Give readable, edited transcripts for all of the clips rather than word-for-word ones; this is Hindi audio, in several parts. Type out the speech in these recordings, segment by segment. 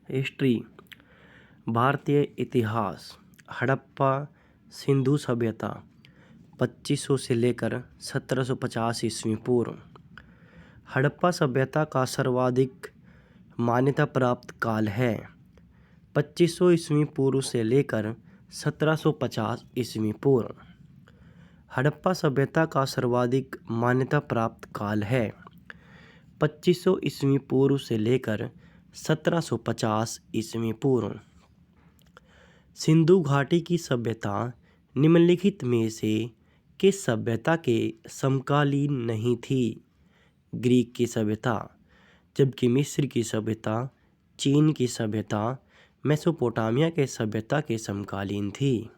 हिस्ट्री। भारतीय इतिहास। हड़प्पा सिंधु सभ्यता 2500 से लेकर 1750 ईस्वी पूर्व। हड़प्पा सभ्यता का सर्वाधिक मान्यता प्राप्त काल है 2500 ईस्वी पूर्व से लेकर 1750 ईस्वी पूर्व। हड़प्पा सभ्यता का सर्वाधिक मान्यता प्राप्त काल है 2500 ईस्वी पूर्व से लेकर 1750 ईस्वी पूर्व। सिंधु घाटी की सभ्यता निम्नलिखित में से किस सभ्यता के समकालीन नहीं थी? ग्रीक की सभ्यता, जबकि मिस्र की सभ्यता, चीन की सभ्यता, मेसोपोटामिया के सभ्यता के समकालीन थी।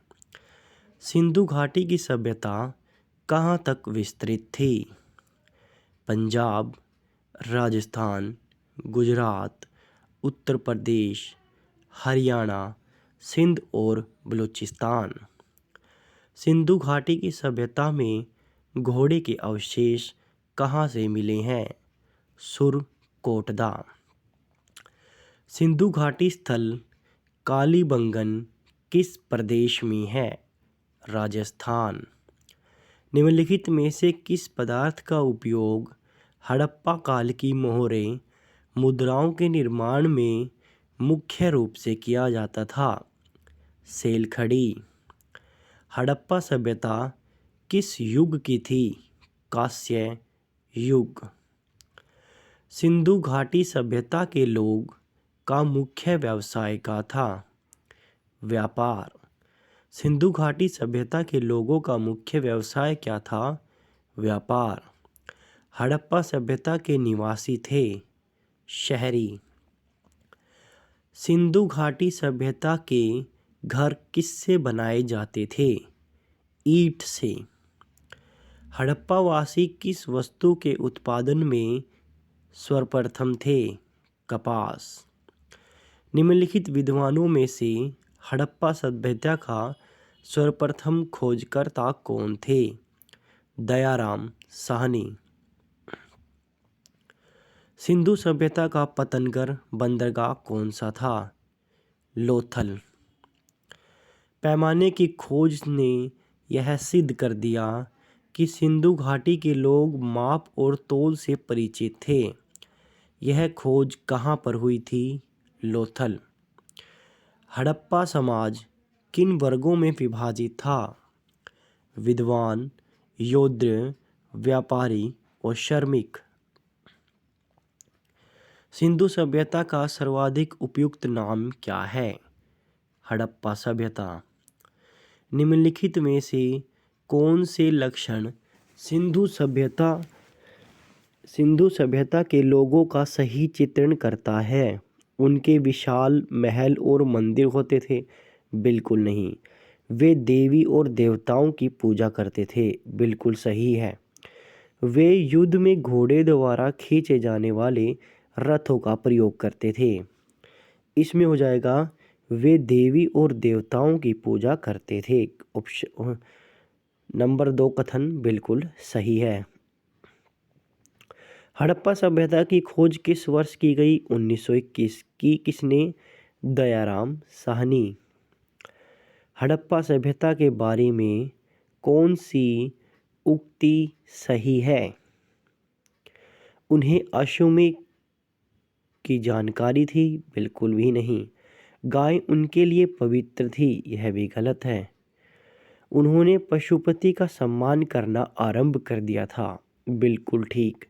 सिंधु घाटी की सभ्यता कहाँ तक विस्तृत थी? पंजाब, राजस्थान, गुजरात, उत्तर प्रदेश, हरियाणा, सिंध और बलूचिस्तान। सिंधु घाटी की सभ्यता में घोड़े के अवशेष कहाँ से मिले हैं? सुरकोटदा। सिंधु घाटी स्थल कालीबंगन किस प्रदेश में है? राजस्थान। निम्नलिखित में से किस पदार्थ का उपयोग हड़प्पा काल की मोहरें मुद्राओं के निर्माण में मुख्य रूप से किया जाता था? सेलखड़ी। हड़प्पा सभ्यता किस युग की थी? कांस्य युग। सिंधु घाटी सभ्यता के लोग का मुख्य व्यवसाय क्या था? व्यापार। सिंधु घाटी सभ्यता के लोगों का मुख्य व्यवसाय क्या था? व्यापार। हड़प्पा सभ्यता के निवासी थे शहरी। सिंधु घाटी सभ्यता के घर किससे बनाए जाते थे? ईंट से। हड़प्पा वासी किस वस्तु के उत्पादन में सर्वप्रथम थे? कपास। निम्नलिखित विद्वानों में से हड़प्पा सभ्यता का सर्वप्रथम खोजकर्ता कौन थे? दयाराम साहनी। सिंधु सभ्यता का पतनगर बंदरगाह कौन सा था? लोथल। पैमाने की खोज ने यह सिद्ध कर दिया कि सिंधु घाटी के लोग माप और तौल से परिचित थे। यह खोज कहाँ पर हुई थी? लोथल। हड़प्पा समाज किन वर्गों में विभाजित था? विद्वान, योद्धा, व्यापारी और श्रमिक। सिंधु सभ्यता का सर्वाधिक उपयुक्त नाम क्या है? हड़प्पा सभ्यता। निम्नलिखित में से कौन से लक्षण सिंधु सभ्यता के लोगों का सही चित्रण करता है? उनके विशाल महल और मंदिर होते थे? बिल्कुल नहीं। वे देवी और देवताओं की पूजा करते थे? बिल्कुल सही है। वे युद्ध में घोड़े द्वारा खींचे जाने वाले रथों का प्रयोग करते थे? इसमें हो जाएगा वे देवी और देवताओं की पूजा करते थे। ऑप्शन नंबर 2 कथन बिल्कुल सही है। हड़प्पा सभ्यता की खोज किस वर्ष की गई? 1921 की। किसने? दयाराम साहनी। हड़प्पा सभ्यता के बारे में कौन सी उक्ति सही है? उन्हें अश्वमेध की जानकारी थी? बिल्कुल भी नहीं। गाय उनके लिए पवित्र थी? यह भी गलत है। उन्होंने पशुपति का सम्मान करना आरंभ कर दिया था? बिल्कुल ठीक।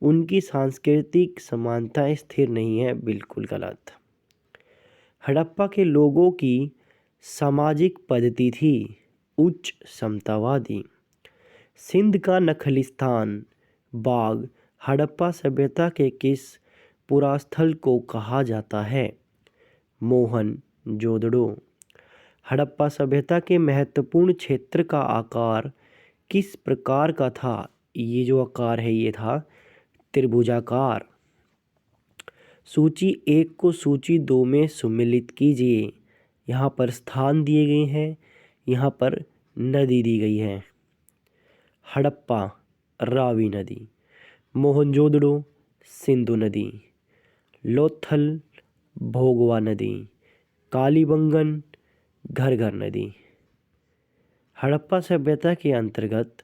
उनकी सांस्कृतिक समानताएं स्थिर नहीं है? बिल्कुल गलत। हड़प्पा के लोगों की सामाजिक पद्धति थी उच्च समतावादी। सिंध का नखलिस्तान बाग हड़प्पा सभ्यता के किस पुरास्थल को कहा जाता है? मोहनजोदड़ो। हड़प्पा सभ्यता के महत्वपूर्ण क्षेत्र का आकार किस प्रकार का था? ये जो आकार है ये था त्रिभुजाकार। सूची 1 को सूची 2 में सम्मिलित कीजिए। यहाँ पर स्थान दिए गए हैं, यहाँ पर नदी दी गई है। हड़प्पा रावी नदी, मोहनजोदड़ो सिंधु नदी, लोथल भोगवा नदी। कालीबंगन घर्घर नदी। हड़प्पा सभ्यता के अंतर्गत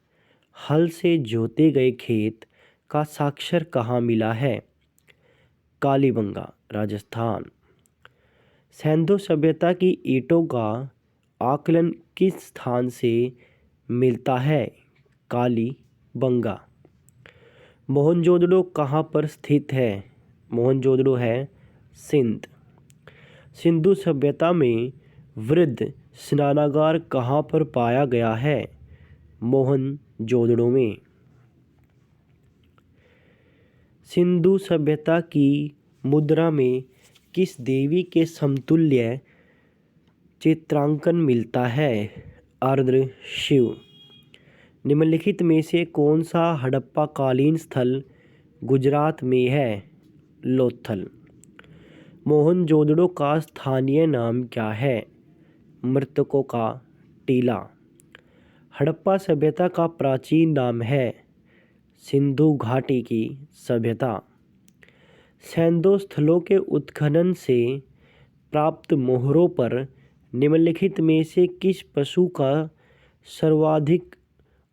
हल से जोते गए खेत का साक्ष्य कहाँ मिला है? कालीबंगा राजस्थान। सिंधु सभ्यता की ईंटों का आकलन किस स्थान से मिलता है? कालीबंगा। मोहनजोदड़ो कहाँ पर स्थित है? मोहनजोदड़ो है सिंध। सिंधु सभ्यता में वृद्ध स्नानागार कहाँ पर पाया गया है? मोहनजोदड़ो में। सिंधु सभ्यता की मुद्रा में किस देवी के समतुल्य चित्रांकन मिलता है? आर्द्र शिव। निम्नलिखित में से कौन सा हड़प्पा कालीन स्थल गुजरात में है? लोथल। मोहनजोदड़ो का स्थानीय नाम क्या है? मृतकों का टीला। हड़प्पा सभ्यता का प्राचीन नाम है सिंधु घाटी की सभ्यता। सैंधव स्थलों के उत्खनन से प्राप्त मोहरों पर निम्नलिखित में से किस पशु का सर्वाधिक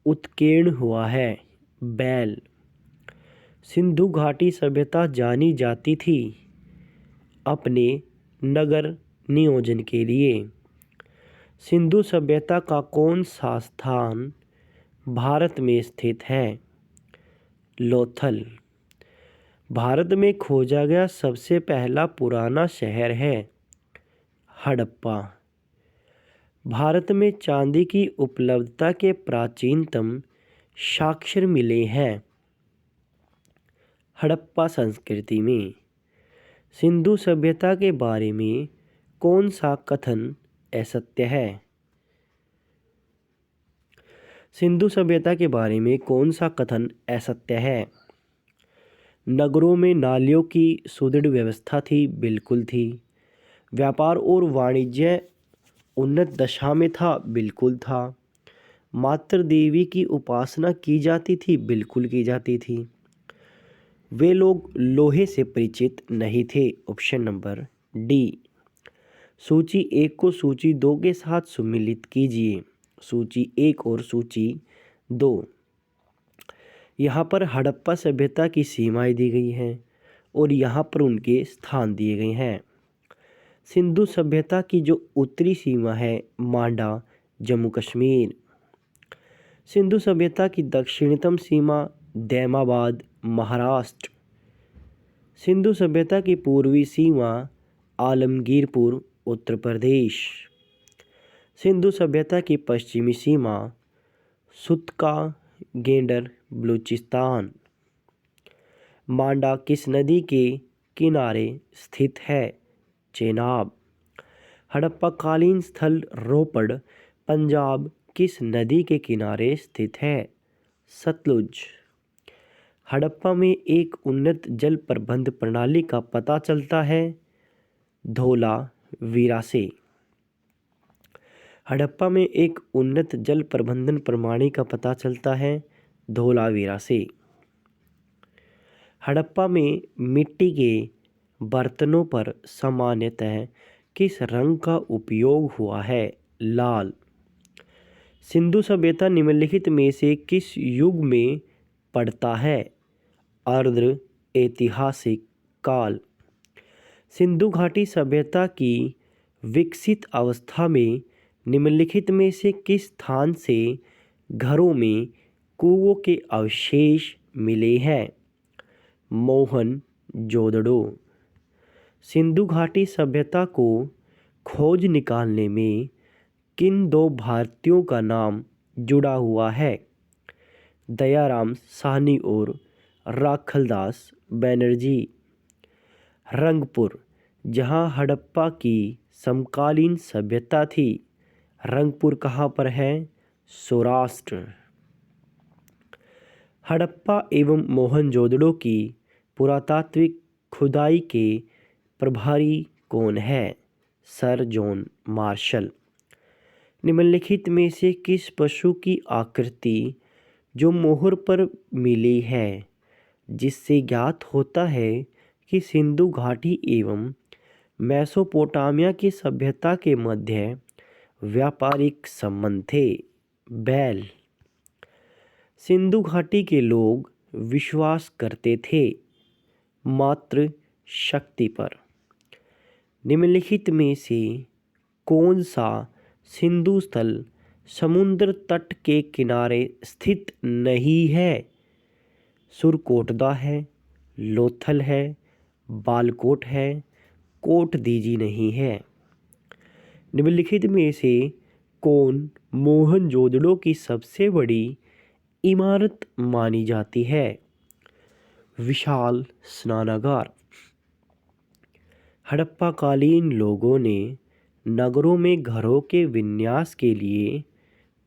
उत्कीर्ण हुआ है? बैल। सिंधु घाटी सभ्यता जानी जाती थी अपने नगर नियोजन के लिए। सिंधु सभ्यता का कौन सा स्थान भारत में स्थित है? लोथल। भारत में खोजा गया सबसे पहला पुराना शहर है हड़प्पा। भारत में चांदी की उपलब्धता के प्राचीनतम साक्ष्य मिले हैं हड़प्पा संस्कृति में। सिंधु सभ्यता के बारे में कौन सा कथन असत्य है? सिंधु सभ्यता के बारे में कौन सा कथन असत्य है? नगरों में नालियों की सुदृढ़ व्यवस्था थी। बिल्कुल थी। व्यापार और वाणिज्य उन्नत दशा में था। बिल्कुल था। मातृ देवी की उपासना की जाती थी। बिल्कुल की जाती थी। वे लोग लोहे से परिचित नहीं थे। Option number D. सूची 1 को सूची 2 के साथ सम्मिलित कीजिए। सूची 1 और सूची 2। यहाँ पर हड़प्पा सभ्यता की सीमाएं दी गई हैं और यहाँ पर उनके स्थान दिए गए हैं। सिंधु सभ्यता की जो उत्तरी सीमा है मांडा जम्मू कश्मीर। सिंधु सभ्यता की दक्षिणतम सीमा दैमाबाद महाराष्ट्र। सिंधु सभ्यता की पूर्वी सीमा आलमगीरपुर उत्तर प्रदेश। सिंधु सभ्यता की पश्चिमी सीमा सुतका गेंडर बलूचिस्तान। मांडा किस नदी के किनारे स्थित है? चेनाब। हड़प्पा कालीन स्थल रोपड़ पंजाब किस नदी के किनारे स्थित है? सतलुज। हड़प्पा में एक उन्नत जल प्रबंध प्रणाली का पता चलता है धोलावीरा से। हड़प्पा में एक उन्नत जल प्रबंधन प्रणाली का पता चलता है धोलावीरा से। हड़प्पा में मिट्टी के बर्तनों पर सामान्यतः किस रंग का उपयोग हुआ है? लाल। सिंधु सभ्यता निम्नलिखित में से किस युग में पड़ता है? अर्ध ऐतिहासिक काल। सिंधु घाटी सभ्यता की विकसित अवस्था में निम्नलिखित में से किस स्थान से घरों में कुओं के अवशेष मिले हैं? मोहनजोदड़ो। सिंधु घाटी सभ्यता को खोज निकालने में किन 2 भारतीयों का नाम जुड़ा हुआ है? दयाराम साहनी और राखलदास बनर्जी। रंगपुर जहां हड़प्पा की समकालीन सभ्यता थी। रंगपुर कहाँ पर है? सौराष्ट्र। हड़प्पा एवं मोहनजोदड़ो की पुरातात्विक खुदाई के प्रभारी कौन है? Sir John Marshall. निम्नलिखित में से किस पशु की आकृति जो मोहर पर मिली है जिससे ज्ञात होता है कि सिंधु घाटी एवं मेसोपोटामिया की सभ्यता के मध्य व्यापारिक संबंध थे। बैल। सिंधु घाटी के लोग विश्वास करते थे मात्र शक्ति पर। निम्नलिखित में से कौन सा सिंधु स्थल समुद्र तट के किनारे स्थित नहीं है? सुरकोटदा है, लोथल है, बालकोट है, कोट दीजी नहीं है। निम्नलिखित में से कौन मोहनजोदड़ो की सबसे बड़ी इमारत मानी जाती है? विशाल स्नानागार। हड़प्पाकालीन लोगों ने नगरों में घरों के विन्यास के लिए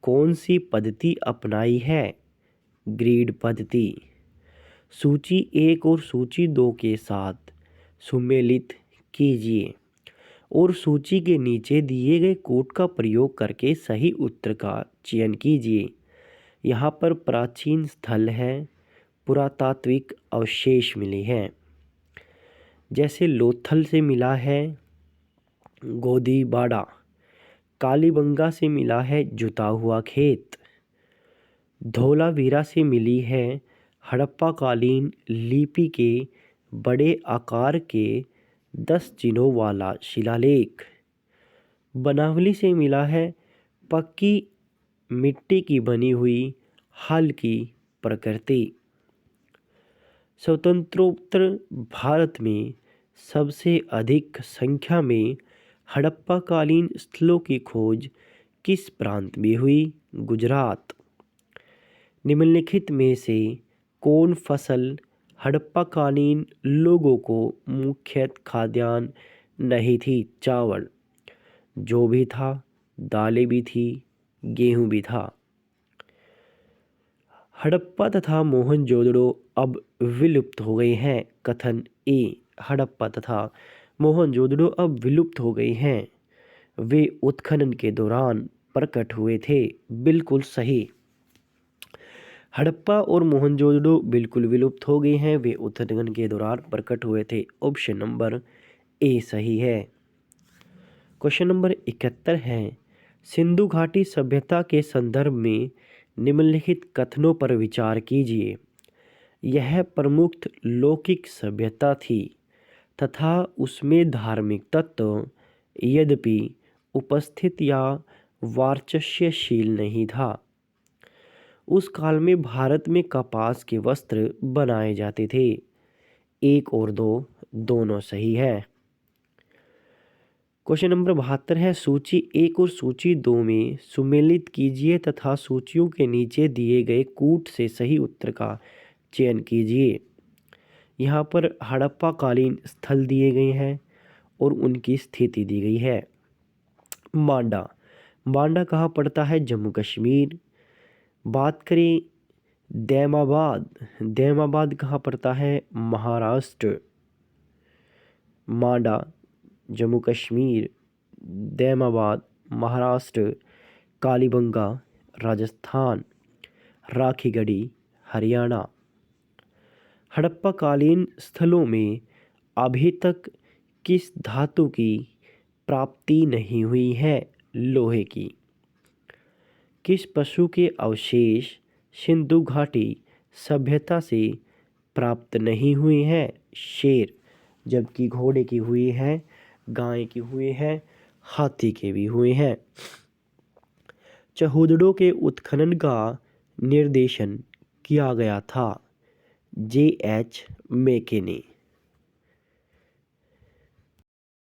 कौन सी पद्धति अपनाई है? ग्रिड पद्धति। सूची 1 और सूची 2 के साथ सुमेलित कीजिए और सूची के नीचे दिए गए कोड का प्रयोग करके सही उत्तर का चयन कीजिए। यहाँ पर प्राचीन स्थल है, पुरातात्विक अवशेष मिले हैं। जैसे लोथल से मिला है गोदीबाड़ा, कालीबंगा से मिला है जुता हुआ खेत, धोलावीरा से मिली है हड़प्पाकालीन लिपि के बड़े आकार के 10 चिन्हों वाला शिलालेख, बनावली से मिला है पक्की मिट्टी की बनी हुई हल की प्रकृति। स्वतंत्रोत्तर भारत में सबसे अधिक संख्या में हड़प्पाकालीन स्थलों की खोज किस प्रांत में हुई? गुजरात। निम्नलिखित में से कौन फसल हड़प्पाकालीन लोगों को मुख्य खाद्यान्न नहीं थी? चावल। जो भी था, दालें भी थी, गेहूं भी था। हड़प्पा तथा मोहनजोदड़ो अब विलुप्त हो गए हैं। कथन ए। हड़प्पा तथा मोहनजोदड़ो अब विलुप्त हो गए हैं। वे उत्खनन के दौरान प्रकट हुए थे। बिल्कुल सही। हड़प्पा और मोहनजोदड़ो बिल्कुल विलुप्त हो गए हैं, वे उत्खनन के दौरान प्रकट हुए थे। ऑप्शन नंबर ए सही है। क्वेश्चन नंबर 71 है, सिंधु घाटी सभ्यता के संदर्भ में निम्नलिखित कथनों पर विचार कीजिए। यह प्रमुख लौकिक सभ्यता थी तथा उसमें धार्मिक तत्व यद्यपि उपस्थित या वर्चस्वशील नहीं था। उस काल में भारत में कपास के वस्त्र बनाए जाते थे। 1 और 2 दोनों सही है। क्वेश्चन नंबर 72 है, सूची 1 और सूची 2 में सुमेलित कीजिए तथा सूचियों के नीचे दिए गए कूट से सही उत्तर का चयन कीजिए। यहाँ पर हड़प्पाकालीन स्थल दिए गए हैं और उनकी स्थिति दी गई है। मांडा। मांडा कहाँ पड़ता है? जम्मू कश्मीर। बात करें दैमाबाद, दैमाबाद कहाँ पड़ता है? महाराष्ट्र। मांडा जम्मू कश्मीर, दैमाबाद महाराष्ट्र, कालीबंगा राजस्थान, राखीगढ़ी हरियाणा। हड़प्पाकालीन स्थलों में अभी तक किस धातु की प्राप्ति नहीं हुई है? लोहे की। किस पशु के अवशेष सिंधु घाटी सभ्यता से प्राप्त नहीं हुए हैं? शेर। जबकि घोड़े की हुई है, गाय की हुई है, हाथी के भी हुए हैं। चहुदड़ों के उत्खनन का निर्देशन किया गया था। J.H. मेके ने।